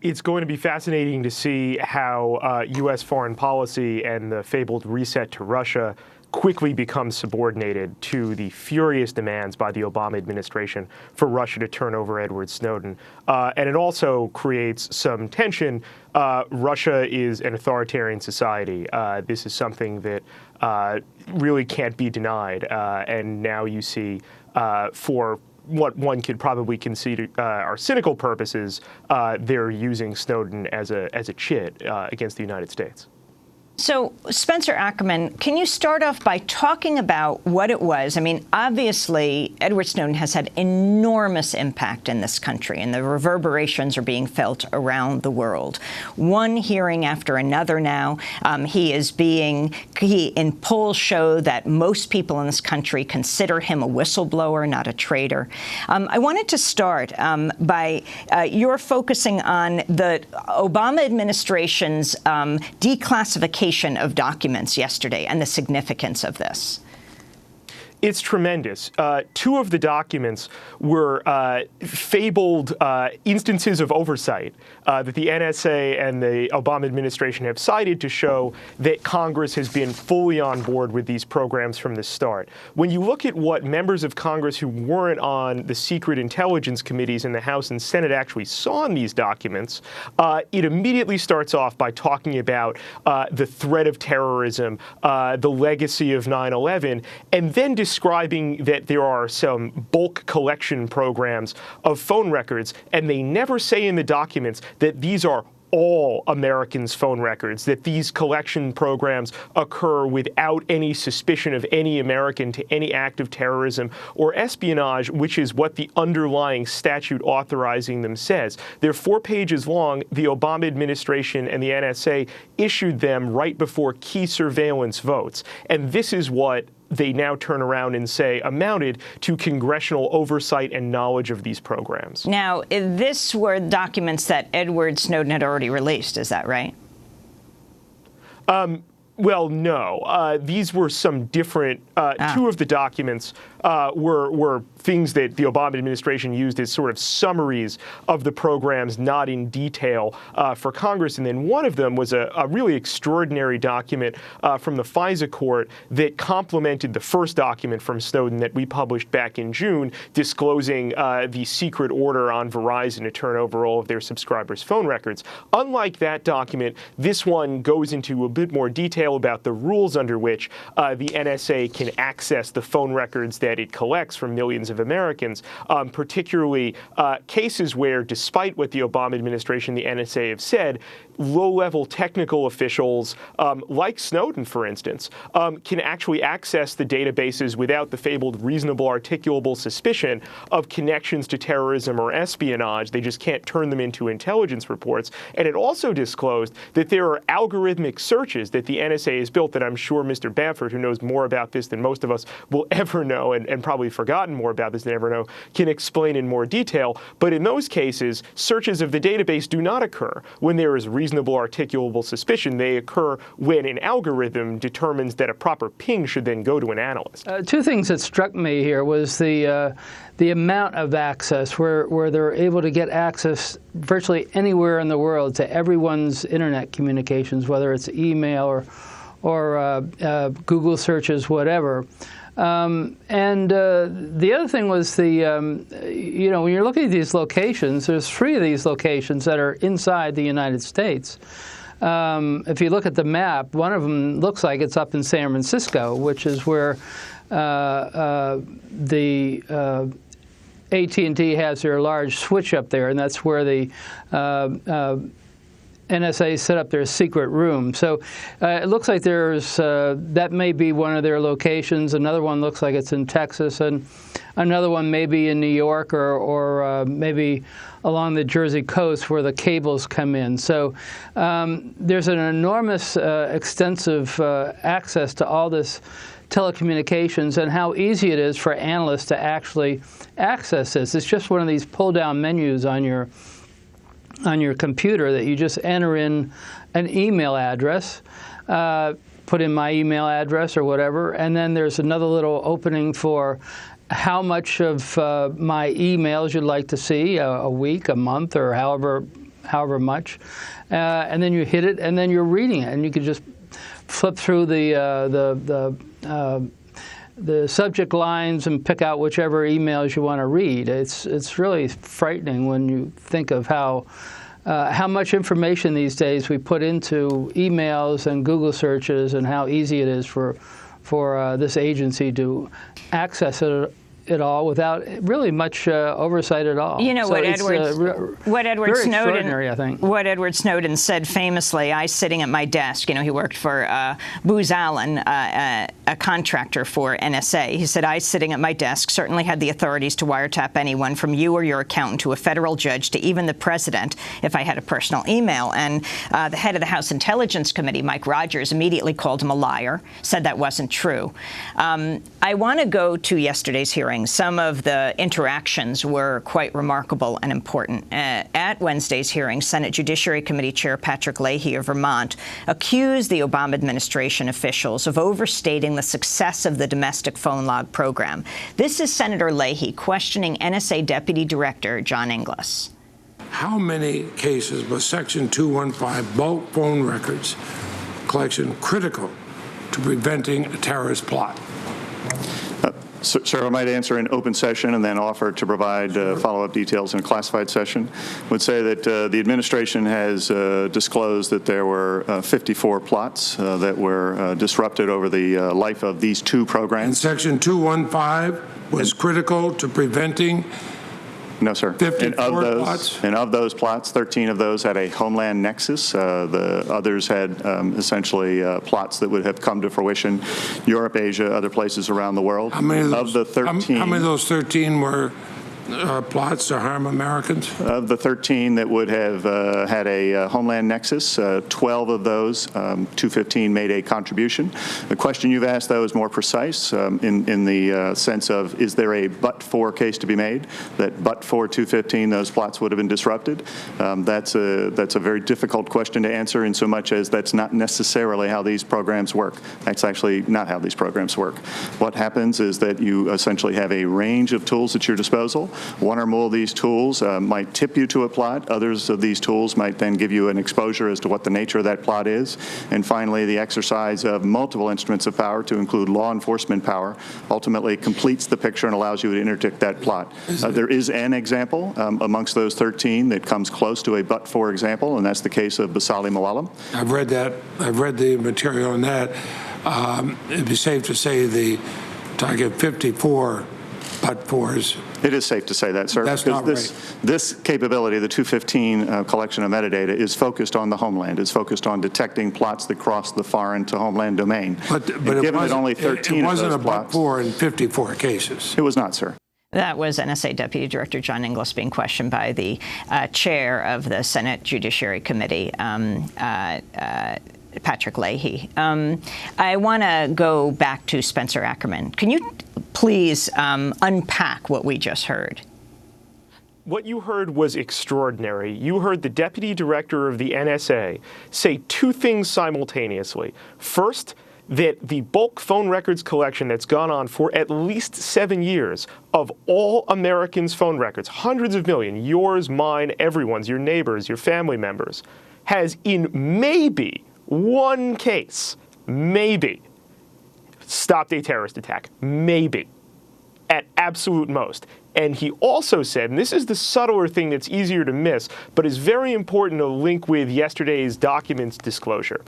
It's going to be fascinating to see how U.S. foreign policy and the fabled reset to Russia quickly becomes subordinated to the furious demands by the Obama administration for Russia to turn over Edward Snowden. And it also creates some tension. Russia is an authoritarian society. This is something that really can't be denied. And now you see for what one could probably consider are cynical purposes, they're using Snowden as a chit against the United States. So, Spencer Ackerman, can you start off by talking about what it was? I mean, obviously, Edward Snowden has had enormous impact in this country, and the reverberations are being felt around the world. One hearing after another now. In polls show that most people in this country consider him a whistleblower, not a traitor. I wanted to start by your focusing on the Obama administration's declassification of documents yesterday and the significance of this. It's tremendous. Two of the documents were fabled instances of oversight that the NSA and the Obama administration have cited to show that Congress has been fully on board with these programs from the start. When you look at what members of Congress who weren't on the secret intelligence committees in the House and Senate actually saw in these documents, it immediately starts off by talking about the threat of terrorism, the legacy of 9/11, and then describing that there are some bulk collection programs of phone records, and they never say in the documents that these are all Americans' phone records, that these collection programs occur without any suspicion of any American to any act of terrorism or espionage, which is what the underlying statute authorizing them says. They're 4 pages long. The Obama administration and the NSA issued them right before key surveillance votes. And this is what they now turn around and say amounted to congressional oversight and knowledge of these programs. Now, this were documents that Edward Snowden had already released, is that right? Well, no. These were some different, two of the documents were things that the Obama administration used as sort of summaries of the programs, not in detail for Congress. And then one of them was a really extraordinary document from the FISA court that complemented the first document from Snowden that we published back in June, disclosing the secret order on Verizon to turn over all of their subscribers' phone records. Unlike that document, this one goes into a bit more detail about the rules under which the NSA can access the phone records that it collects from millions of Americans, particularly cases where, despite what the Obama administration and the NSA have said, low-level technical officials, like Snowden, for instance, can actually access the databases without the fabled reasonable articulable suspicion of connections to terrorism or espionage. They just can't turn them into intelligence reports. And it also disclosed that there are algorithmic searches that the NSA has built that I'm sure Mr. Bamford, who knows more about this than most of us will ever know, and probably forgotten more about this than ever know, can explain in more detail. But in those cases, searches of the database do not occur when there is reasonable articulable suspicion. They occur when an algorithm determines that a proper ping should then go to an analyst. Two things that struck me here was the amount of access, where they're able to get access virtually anywhere in the world to everyone's internet communications, whether it's email or Google searches, whatever. And the other thing was when you're looking at these locations, there's 3 of these locations that are inside the United States. If you look at the map, one of them looks like it's up in San Francisco, which is where the AT&T has their large switch up there, and that's where the NSA set up their secret room. So it looks like there's that may be one of their locations. Another one looks like it's in Texas, and another one may be in New York or maybe along the Jersey coast where the cables come in. So there's an enormous, extensive access to all this telecommunications, and how easy it is for analysts to actually access this. It's just one of these pull-down menus on your computer that you just enter in an email address, put in my email address or whatever, and then there's another little opening for how much of my emails you'd like to see, a week, a month, or however however much, and then you hit it, and then you're reading it, and you can just flip through the subject lines and pick out whichever emails you want to read. It's really frightening when you think of how much information these days we put into emails and Google searches, and how easy it is for this agency to access it all without really much oversight at all. You know, so what Edward Snowden said famously, I sitting at my desk, you know, he worked for Booz Allen, a contractor for NSA. He said, I sitting at my desk certainly had the authorities to wiretap anyone from you or your accountant to a federal judge to even the president if I had a personal email. And the head of the House Intelligence Committee, Mike Rogers, immediately called him a liar, said that wasn't true. I want to go to yesterday's hearing. Some of the interactions were quite remarkable and important. At Wednesday's hearing, Senate Judiciary Committee Chair Patrick Leahy of Vermont accused the Obama administration officials of overstating the success of the domestic phone log program. This is Senator Leahy questioning NSA Deputy Director John Inglis. How many cases was Section 215 bulk phone records collection critical to preventing a terrorist plot? Sir, I might answer in open session and then offer to provide follow-up details in a classified session. I would say that the administration has disclosed that there were 54 plots that were disrupted over the life of these two programs. And Section 215 was critical to preventing. No, sir. 54 plots? And of those plots, 13 of those had a homeland nexus. The others had essentially plots that would have come to fruition, Europe, Asia, other places around the world. How many of those, of the 13, how many of those 13 were plots to harm Americans? Of the 13 that would have had a homeland nexus, 12 of those, 215 made a contribution. The question you've asked, though, is more precise in the sense of, is there a but-for case to be made, that but-for 215 those plots would have been disrupted? That's a very difficult question to answer, in so much as that's not necessarily how these programs work. That's actually not how these programs work. What happens is that you essentially have a range of tools at your disposal. One or more of these tools might tip you to a plot. Others of these tools might then give you an exposure as to what the nature of that plot is. And finally, the exercise of multiple instruments of power, to include law enforcement power, ultimately completes the picture and allows you to interdict that plot. There is an example amongst those 13 that comes close to a but-for example, and that's the case of Asylum. I've read that. I've read the material on that. It'd be safe to say the target 54 but-fors. It is safe to say that, sir. That's not right. This capability, the 215 collection of metadata, is focused on the homeland. It's focused on detecting plots that cross the foreign to homeland domain. But given that only 13 it wasn't of those a but-for in 54 cases. It was not, sir. That was NSA Deputy Director John Inglis being questioned by the chair of the Senate Judiciary Committee, Patrick Leahy. I want to go back to Spencer Ackerman. Can you please unpack what we just heard? What you heard was extraordinary. You heard the Deputy Director of the NSA say two things simultaneously. First, that the bulk phone records collection that's gone on for at least 7 years of all Americans' phone records, hundreds of million, yours, mine, everyone's, your neighbors, your family members, has in maybe one case, maybe, stopped a terrorist attack. Maybe. At absolute most. And he also said, and this is the subtler thing that's easier to miss, but is very important to link with yesterday's documents disclosure.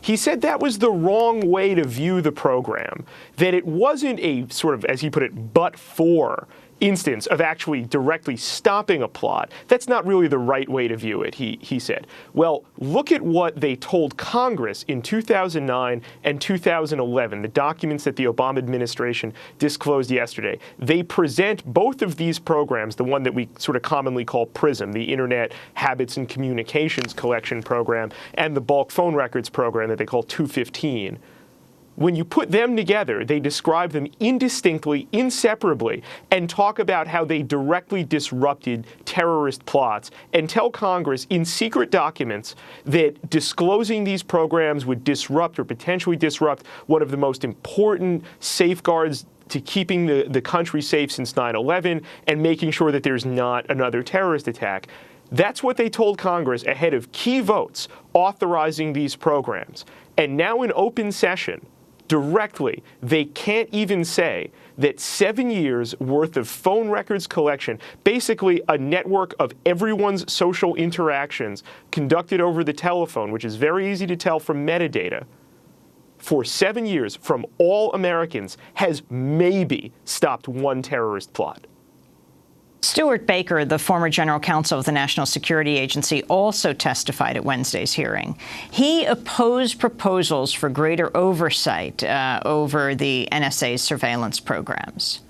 He said that was the wrong way to view the program, that it wasn't a sort of, as he put it, but-for instance of actually directly stopping a plot. That's not really the right way to view it, he said. Well, look at what they told Congress in 2009 and 2011, the documents that the Obama administration disclosed yesterday. They present both of these programs, the one that we sort of commonly call PRISM, the Internet Habits and Communications Collection Program, and the Bulk Phone Records Program that they call 215. When you put them together, they describe them indistinctly, inseparably, and talk about how they directly disrupted terrorist plots, and tell Congress in secret documents that disclosing these programs would disrupt or potentially disrupt one of the most important safeguards to keeping the country safe since 9/11 and making sure that there's not another terrorist attack. That's what they told Congress ahead of key votes authorizing these programs. And now in open session, directly, they can't even say that 7 years worth of phone records collection, basically a network of everyone's social interactions conducted over the telephone, which is very easy to tell from metadata, for 7 years from all Americans has maybe stopped one terrorist plot. Stuart Baker, the former general counsel of the National Security Agency, also testified at Wednesday's hearing. He opposed proposals for greater oversight over the NSA's surveillance programs.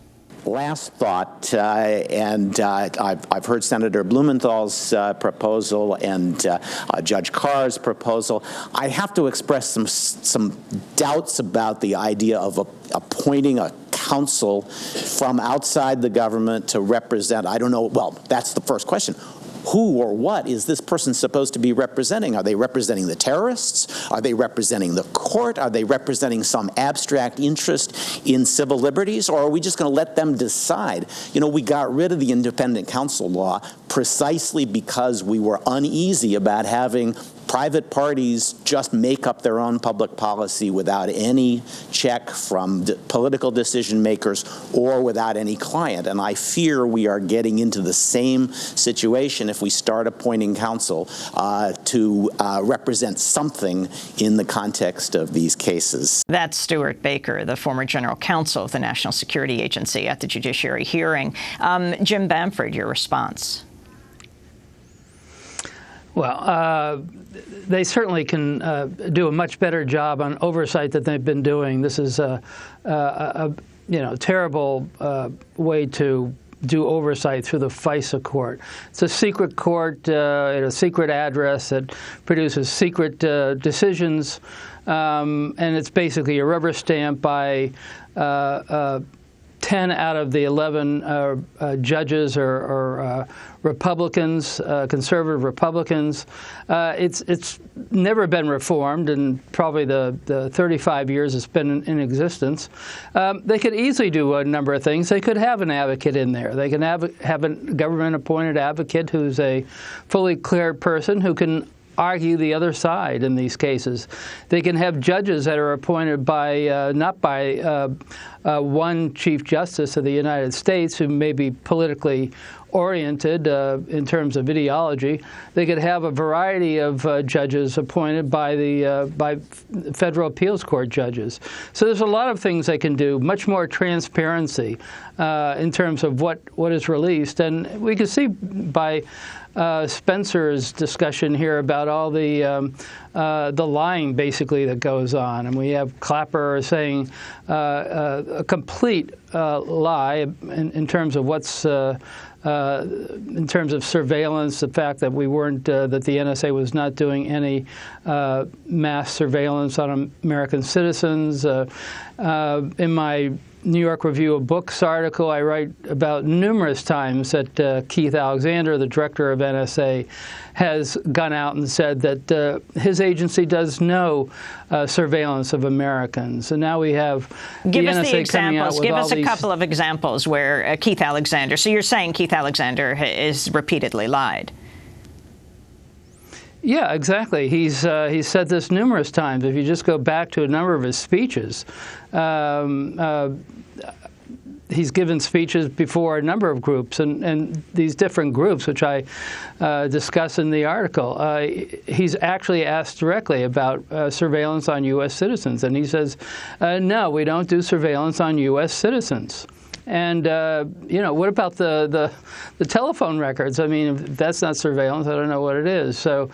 Last thought, I've heard Senator Blumenthal's proposal and Judge Carr's proposal. I have to express some doubts about the idea of appointing a counsel from outside the government to represent, I don't know, well, that's the first question. Who or what is this person supposed to be representing? Are they representing the terrorists? Are they representing the court? Are they representing some abstract interest in civil liberties? Or are we just going to let them decide? You know, we got rid of the independent counsel law precisely because we were uneasy about having private parties just make up their own public policy without any check from political decision makers or without any client. And I fear we are getting into the same situation if we start appointing counsel to represent something in the context of these cases. That's Stuart Baker, the former general counsel of the National Security Agency, at the judiciary hearing. Jim Bamford, your response. Well, they certainly can do a much better job on oversight than they've been doing. This is a terrible way to do oversight through the FISA court. It's a secret court at a secret address that produces secret decisions, and it's basically a rubber stamp by 10 out of the 11 judges or Republicans, conservative Republicans. It's never been reformed in probably the 35 years it's been in existence. They could easily do a number of things. They could have an advocate in there. They can have a government-appointed advocate who's a fully cleared person who can argue the other side in these cases. They can have judges that are appointed by not by one Chief Justice of the United States who may be politically oriented in terms of ideology. They could have a variety of judges appointed by the by federal appeals court judges. So there's a lot of things they can do, much more transparency in terms of what is released. And we can see by Spencer's discussion here about all the lying basically that goes on, and we have Clapper saying a complete lie in terms of what's in terms of surveillance, the fact that we weren't that the NSA was not doing any mass surveillance on American citizens. In my New York Review of Books article, I write about numerous times that Keith Alexander, the director of NSA, has gone out and said that his agency does no surveillance of Americans. And now we have the NSA coming out with all these... Give us a couple of examples where Keith Alexander... So you're saying Keith Alexander has repeatedly lied. Yeah, exactly. He's said this numerous times. If you just go back to a number of his speeches, he's given speeches before a number of groups, and these different groups, which I discuss in the article, he's actually asked directly about surveillance on U.S. citizens, and he says, no, we don't do surveillance on U.S. citizens. And, what about the telephone records? I mean, if that's not surveillance, I don't know what it is. So,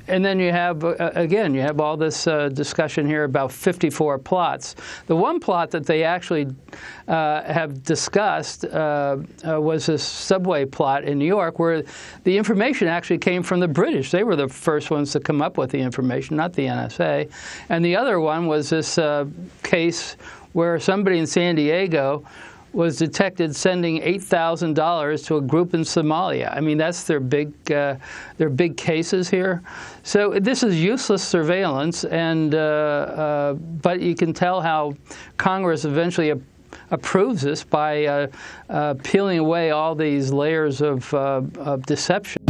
and then you have, again, you have all this discussion here about 54 plots. The one plot that they actually have discussed was this subway plot in New York, where the information actually came from the British. They were the first ones to come up with the information, not the NSA. And the other one was this case where somebody in San Diego was detected sending $8,000 to a group in Somalia. I mean, that's their big cases here. So this is useless surveillance, and but you can tell how Congress eventually approves this by peeling away all these layers of deception.